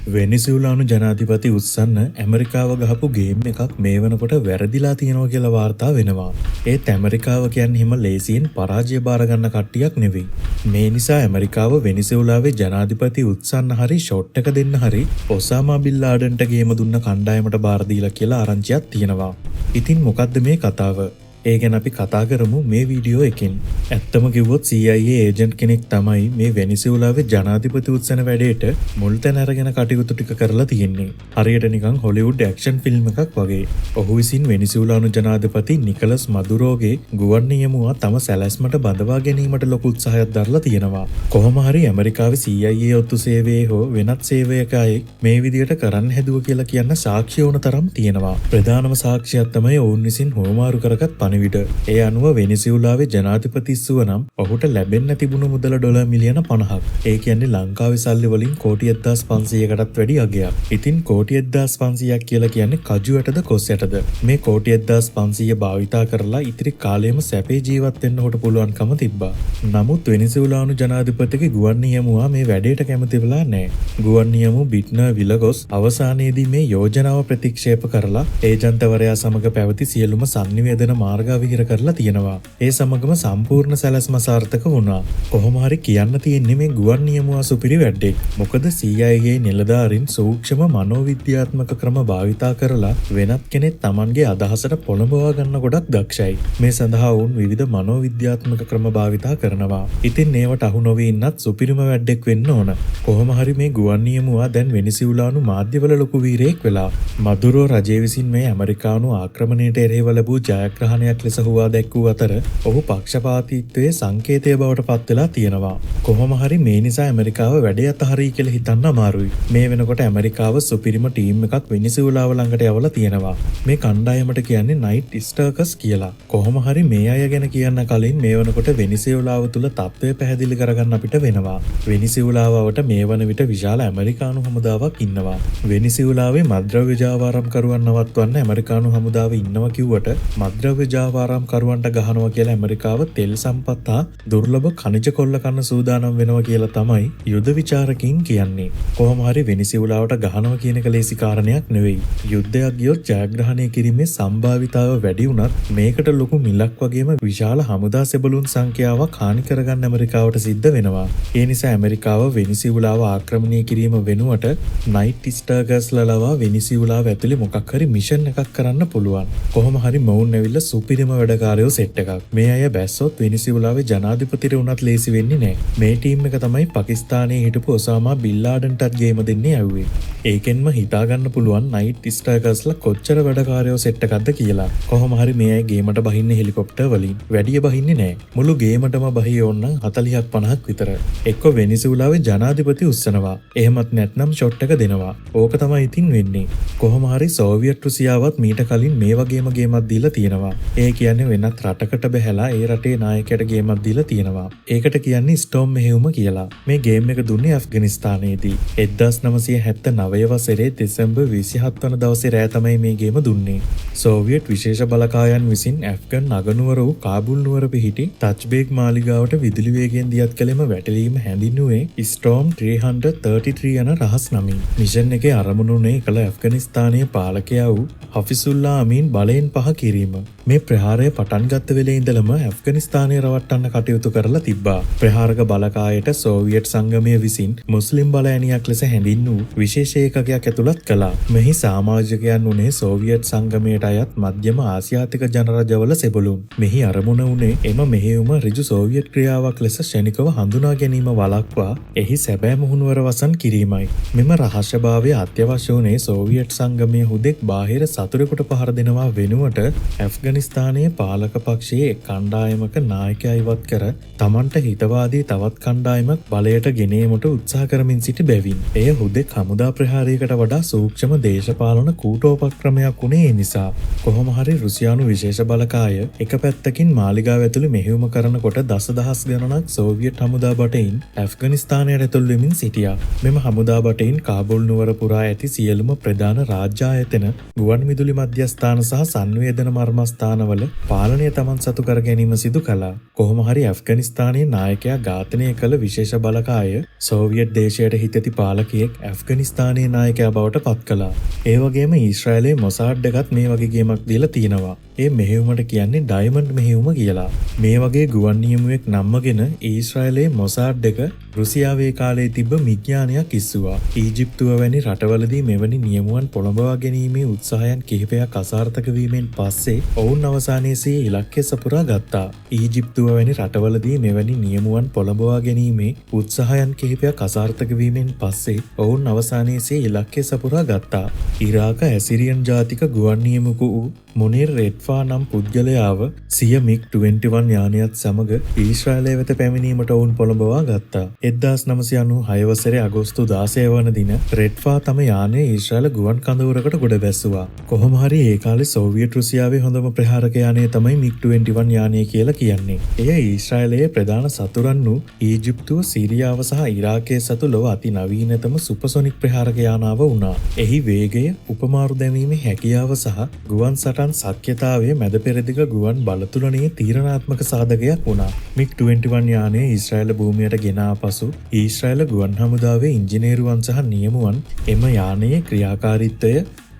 වෙනිසුලානු ජනාධිපති උත්සන්න ඇමරිකාව ගහපු ගේම් එකක් මේ වෙනකොට වැරදිලා තියෙනවා කියලා වාර්තා වෙනවා. ඒත් ඇමරිකාව කියන්නේ හිම ලේසියෙන් පරාජය බාර ගන්න කට්ටියක් නෙවෙයි. මේ නිසා ඇමරිකාව වෙනිසුලාවේ ජනාධිපති උත්සන්න හරි ෂොට් එක දෙන්න හරි ඔසාමා බින් ලාඩන්ට ගේම දුන්න කණ්ඩායමට බාර දීලා කියලා ආරංචියක් තියෙනවා. ඉතින් මොකද්ද මේ කතාව? ඒ ගැන අපි කතා කරමු මේ වීඩියෝ එකෙන්. ඇත්තම කිව්වොත් CIA ඒජන්ට් කෙනෙක් තමයි මේ වෙනිසුලාවේ ජනාධිපති උත්සන වැඩේට මුල් තැන අරගෙන කටයුතු ටික කරලා තියෙන්නේ. හරියට නිකන් හොලිවුඩ් ඇක්ෂන් ෆිල්ම් එකක් වගේ. ඔහු විසින් වෙනිසුලානු ජනාධිපති නිකලස් මදුරෝගේ ගුවන් නියමුවා තම සැලැස්මට බඳවා ගැනීමට ලොකු උත්සාහයක් දරලා තියෙනවා. කොහොම හරි ඇමරිකාවේ CIA ඔත්තු සේවයේ හෝ වෙනත් සේවයක අයෙක් මේ විදියට කරන්න හැදුව කියලා කියන්න සාක්ෂි ඕන තරම් තියෙනවා. ප්‍රධානම සාක්ෂියක් තමයි ඔවුන් විසින් හොමාරු කරගත් ඒ අනුව වෙනිසුලාවේ ජනාධිපතිස්සුව නම් ඔහුට ලැබෙන්න තිබුණු මුදල ඩොලර් මිලියන 50ක්. ඒ කියන්නේ ලංකාවේ සල්ලි වලින් කෝටි 1500කටත් වැඩි අගයක්. ඉතින් කෝටි 1500ක් කියලා කියන්නේ කජු යටද කොස් යටද? මේ කෝටි 1500 භාවිතා කරලා ඉතිරි කාලෙම සැපේ ජීවත් වෙන්න හොට පුළුවන්කම තිබ්බා. නමුත් වෙනිසුලානු ජනාධිපතිගේ ගුවන් නියමුවා මේ වැඩේට කැමති වෙලා නැහැ. ගුවන් නියමු බිට්නර් විලගොස් අවසානයේදී මේ යෝජනාව ප්‍රතික්ෂේප කරලා ඒජන්තවරයා සමග පැවති සියලුම සංනිවේදන මාර්ග විහිර කරලා තියෙනවා. ඒ සමගම සම්පූර්ණ සැලැස්ම සාර්ථක වුණා. කොහොම හරි කියන්න තියෙන්නේ මේ ගුවන් නියමුවා සුපිරි වැඩක්. මොකද CIA නිලධාරීන් සූක්ෂම මනෝවිද්‍යාත්මක ක්‍රම භාවිතා කරලා වෙනත් කෙනෙක් Tamanගේ අදහසට පොළඹවා ගන්න ගොඩක් දක්ෂයි. මේ සඳහා වුන් විවිධ මනෝවිද්‍යාත්මක ක්‍රම භාවිතා කරනවා. ඉතින් ඒවට අහු නොවී ඉන්නත් සුපිරිම වැඩක් වෙන්න ඕන. කොහොම හරි මේ ගුවන් නියමුවා දැන් වෙනිසුලානු මාධ්‍යවල ලොකු වීරයෙක් වෙලා. මදුරෝ රජය විසින් මේ ඇමරිකානු ආක්‍රමණයට එරෙහිව ලැබූ ජයග්‍රහණයක් ලෙස හුවා දැක්වූ අතර ඔහු පක්ෂපාතීත්වයේ සංකේතය බවට පත් වෙලා තියෙනවා. කොහොම හරි මේ නිසා ඇමරිකාව වැඩේ අතහරියි කියලා හිතන්න අමාරුයි. මේ වෙනකොට ඇමරිකාව සුපිරිම ටීම් එකක් වෙනිසුලාව ළඟට යවලා තියෙනවා. මේ කණ්ඩායමට කියන්නේ නයිට් ස්ටර්කස් කියලා. කොහොම හරි මේ අය ගැන කියන්න කලින් මේ වෙනකොට වෙනිසුලාව තුල තත්ත්වය පැහැදිලි කරගන්න අපිට වෙනවා. වෙනිසුලාවට මේ වන විට විශාල ඇමරිකානු හමුදාවක් ඉන්නවා. වෙනිසුලාවේ මත්ද්‍රව්‍ය ජාවාරම්කරුවන් නවත්වන්න ඇමරිකානු හමුදාව ඉන්නවා කිව්වට මත්ද්‍රව්‍ය ජාවාරම්කරුවන්ට ගහනවා කියලා ඇමරිකාව තෙල් සම්පත් හා දුර්ලභ ඛනිජ කොල්ල කන්න සූදානම් වෙනවා කියලා තමයි යුද විචාරකින් කියන්නේ. කොහොම හරි වෙනිසුලාවට ගහනවා කියන එක ලේසි කාරණයක් නෙවෙයි. යුද්ධයක් ගියොත් ජයග්‍රහණය කිරීමේ සම්භාවිතාව වැඩි වුණත් මේකට ලොකු මිලක් වගේම විශාල හමුදා සෙබළුන් සංඛ්‍යාවක් හානි කරගන්න ඇමරිකාවට සිද්ධ වෙනවා. ඒ නිසා ඇමරිකාව වෙනිසුලාව ආක්‍රමණය කිරීම වෙනුවට නයිට් ස්ටර්කස්ලා ලවා වෙනිසුලාව ඇතුලේ මොකක් හරි මිෂන් එකක් කරන්න පුළුවන්. කොහොම හරි මොවුන් ඇවිල්ලා සුපිරිම වැඩකාරයෝ සෙට් එකක්. මේ අය බැස්සොත් වෙනිසුලාවේ ජනාධිපතිට උනත් ලේසි වෙන්නේ නැහැ. මේ ටීම් එක තමයි පාකිස්තානයේ හිටපු ඔසාමා බින් ලාඩන්ටත් ගේම දෙන්නේ ඇව්වේ. ඒකෙන්ම හිතා ගන්න පුළුවන් නයිට් ස්ටර්කස්ලා කොච්චර වැඩකාරයෝ සෙට් එකක්ද කියලා. කොහොම හරි මේ අය ගේමට බහින්නේ හෙලිකොප්ටර් වලින්. වැඩිය බහින්නේ නැහැ. මුළු ගේමටම බහී ඕන්නම් 40ක් 50ක් විතර. එක්ක වෙනිසුලාවේ ජනාධිපති උස්සනවා. එහෙමත් නැත්නම් ෂොට් එක දෙනවා. ඕක තමයි ඉතින් වෙන්නේ. කොහොම හරි සෝවියට් රුසියාවත් මීට කලින් මේ වගේම ගේමක් දීලා තියෙනවා. ඒ කියන්නේ වෙනත් රටකට බැහැලා ඒ රටේ නායකයට ගේමක් දීලා තියෙනවා. ඒකට කියන්නේ ස්ටෝම් මෙහෙයුම කියලා. මේ ගේම් එක දුන්නේ ඇෆ්ගනිස්තානයේදී. 1979 වසරේ දෙසැම්බර් 27 වන දවසේ රෑ තමයි මේ ගේම දුන්නේ. සෝවියට් විශේෂ බලකායන් විසින් ඇෆ්ගන් නගනුවර වූ කාබුල් නුවර පිහිටි ටච්බේග් මාලිගාවට විදුලි වේගයෙන් දියත් කළේම වැටලීම හැඳින්වුවේ ස්ටෝම් 333 යන රහස් නමින්. මිෂන් එකේ අරමුණ උනේ එකල ඇෆ්ගනිස්තානයේ පාලකයා වූ හෆිසුල්ලා අමීන් බලයෙන් පහ කිරීම. මේ ප්‍රහාරය පටන් ගත්ත වෙලේ ඉඳලම ඇෆ්ගනිස්තානය රවට්ටන්න කටයුතු කරලා තිබ්බා. ප්‍රහාරක බලකායට සෝවියට් සංගමය විසින් මුස්ලිම් බලඇණියක් ලෙස හැඳින්වූ විශේෂ ඒකකයක් ඇතුළත් කළා. මෙහි සමාජිකයන් උනේ සෝවියට් සංගමයට අයත් මධ්‍යම ආසියාතික ජනරජවල සෙබළුන්. මෙහි අරමුණ උනේ එම මෙහෙයුම ඍජු සෝවියට් ක්‍රියාවක් ලෙස ක්ෂණිකව හඳුනා ගැනීම වළක්වා එහි සැබෑ මුහුණුවර වසන් කිරීමයි. මෙම රහස්‍යභාවය අත්‍යවශ්‍ය වුණේ සෝවියට් සංගමය හුදෙක් බාහිර සතුරෙකුට පහර දෙනවා වෙනුවට ඇෆ්ගනිස්තානයේ පාලක පක්ෂයේ එක් කණ්ඩායමක නායකයා ඉවත් කර තමන්ට හිතවාදී තවත් කණ්ඩායමක් බලයට ගෙනීමට උත්සාහ කරමින් සිටි බැවින් එය හුදෙක් හමුදා ප්‍රහාරයකට වඩා සූක්ෂම දේශපාලන කූටෝපක්‍රමයක් වුණේ ඒ නිසා. කොහොම හරි රුසියානු විශේෂ බලකාය එක පැත්තකින් මාලිගාව ඇතුළේ මෙහෙයුම කරනකොට දසදහස් ගණනක් සෝවියට් හමුදා බටයින් ඇෆ්ගනිස්තානයට ඇතුල් වෙමින් සිටියා. මෙම හමුදා බටයින් කාබුල් නුවර පුරා ඇති සියලුම ප්‍රධාන රාජ්‍ය ආයතන, ගුවන් විදුලි මධ්‍යස්ථාන සහ සංවේදන මර්මස්ථාන ස්ථානවල පාලනය තමන් සතු කර ගැනීම සිදු කළා. කොහොම හරි ඇෆ්ගනිස්තානයේ නායකයා ඝාතනය කළ විශේෂ බලකාය සෝවියට් දේශයට හිතැති පාලකයෙක් ඇෆ්ගනිස්තානයේ නායකයා බවට පත් කළා. ඒ වගේම ඊශ්‍රායලයේ මොසාඩ් එකත් මේ වගේ ගේමක් දීලා තියෙනවා. ඒ මෙහෙයුමට කියන්නේ ඩයමන්ඩ් මෙහෙයුම කියලා. මේ වගේ ගුවන් නියමුවෙක් නම්මගෙන ඊශ්‍රායලයේ මොසාඩ් එක රුසියාවේ කාලේ තිබ්බ විඥානයක් ඉස්සුවා. ඊජිප්තුව වැනි රටවලදී මෙවැනි නියමුවන් පොළඹවා ගැනීමේ උත්සාහයන් කිහිපයක් අසාර්ථක වීමෙන් පස්සේ ඔවුන් අවසානයේ සිය ඉලක්කය සපුරා ගත්තා. ඊජිප්තුව වැනි රටවලදී මෙවැනි නියමුවන් පොළඹවා ගැනීමේ උත්සාහයන් කිහිපයක් අසාර්ථක වීමෙන් පස්සේ ඔවුන් අවසානයේ සිය ඉලක්කය සපුරා ගත්තා. ඉරාක ඇසිරියන් ජාතික ගුවන් නියමුවෙකු වූ මොනිර් රෙඩ්ෆා නම් පුද්ගලයාව සිය MiG-21 යානයත් සමග ඊශ්‍රායලය වෙත පැමිණීමට ඔවුන් පොළඹවා ගත්තා. 1996 වසරේ අගෝස්තු 16 වන දින රෙඩ්ෆා තම යානය ඊශ්‍රායල ගුවන් කඳවුරකට ගොඩ බැස්සුවා. කොහොම හරි ඒ කාලේ සෝවියට් රුසියාවේ හොඳම ප්‍රහාරක යානය තමයි MiG-21 යානය කියලා කියන්නේ. එය ඊශ්‍රායලයේ ප්‍රධාන සතුරන් වූ ඊජිප්තුව, සිරියාව සහ ඉරාකයේ සතු ලොව අති නවීනතම සුපර්සොනික් ප්‍රහාරක යානාව වුණා. එහි වේගය, උපමාරු දැමීමේ හැකියාව සහ ගුවන් සටන් සක්්‍යතාවයේ මැද පෙරදිග ගුවන් බලතුලනයේ තීරණාත්මක සාධකයක් වුණා. MiG-21 යානය ඊශ්‍රායල භූමියට ගෙනා පසු ඊශ්‍රායල ගුවන් හමුදාවේ ඉංජිනේරුවන් සහ නියමුවන් එම යානයේ ක්‍රියාකාරීත්වය,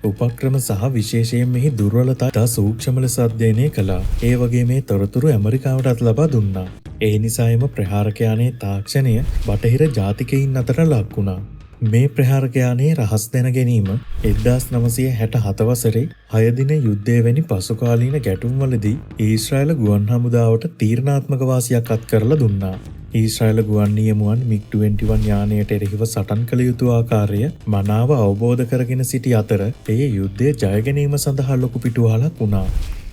උපක්‍රම සහ විශේෂයෙන් මෙහි දුර්වලතා සූක්ෂම ලෙස අධ්‍යයනය කළා. ඒ වගේ මේ තොරතුරු ඇමරිකාවටත් ලබා දුන්නා. ඒ නිසා එම ප්‍රහාරක යානයේ තාක්ෂණය බටහිර ජාතිකයින් අතර ලක් වුණා. මේ ප්‍රහාරක යානයේ රහස් දැන ගැනීම 1967 වසරේ 6 දින යුද්ධය වැනි පසුකාලීන ගැටුම්වලදී ඊශ්‍රායල ගුවන් හමුදාවට තීරණාත්මක වාසියක් අත් කරලා දුන්නා. ඊශ්‍රායල ගුවන් නියමුවන් MiG-21 යානයට එරෙහිව සටන් කළ යුතු ආකාරය මනාව අවබෝධ කරගෙන සිටි අතර ඒ යුද්ධය ජය ගැනීම සඳහා ලොකු පිටුවහලක් වුණා.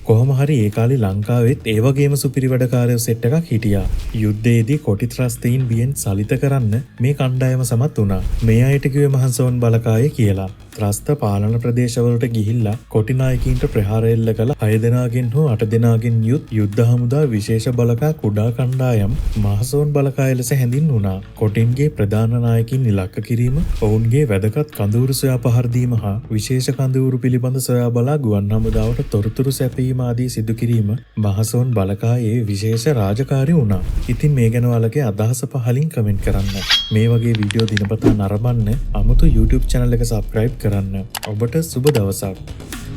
කොහොම හරි ඒ කාලේ ලංකාවෙත් ඒ වගේම සුපිරි වැඩකාරයෝ සෙට් එකක් හිටියා. යුද්ධයේදී කොටි ත්‍රස්තයින් බියෙන් සලිත කරන්න මේ කණ්ඩායම සමත් වුණා. මේ අයට කිව්වේ මහන්සෝන් බලකාය කියලා. ත්‍රස්ත පාලන ප්‍රදේශවලට ගිහිල්ලා කොටි නායකයින්ට ප්‍රහාර එල්ල කළ 6 දෙනාගෙන් හෝ 8 දෙනාගෙන් යුද්ධ හමුදා විශේෂ බලකා කුඩා කණ්ඩායම් මහසෝන් බලකාය ලෙස හැඳින්වුණා. කොටින්ගේ ප්‍රධාන නායකින් ඉලක්ක කිරීම, ඔවුන්ගේ වැදගත් කඳවුරු සොයා පහර දීම හා විශේෂ කඳවුරු පිළිබඳ සොයා බලා ගුවන් හමුදාවට තොරතුරු සැපයීම ආදී සිදු කිරීම මහසෝන් බලකායේ විශේෂ රාජකාරී වුණා. ඉතින් මේ ගැන ඔයාලගේ අදහස පහලින් කමෙන්ට් කරන්න. මේ වගේ වීඩියෝ දිනපතා නරඹන්න අමුතු YouTube channel එක subscribe කරන්න. ඔබට සුබ දවසක්.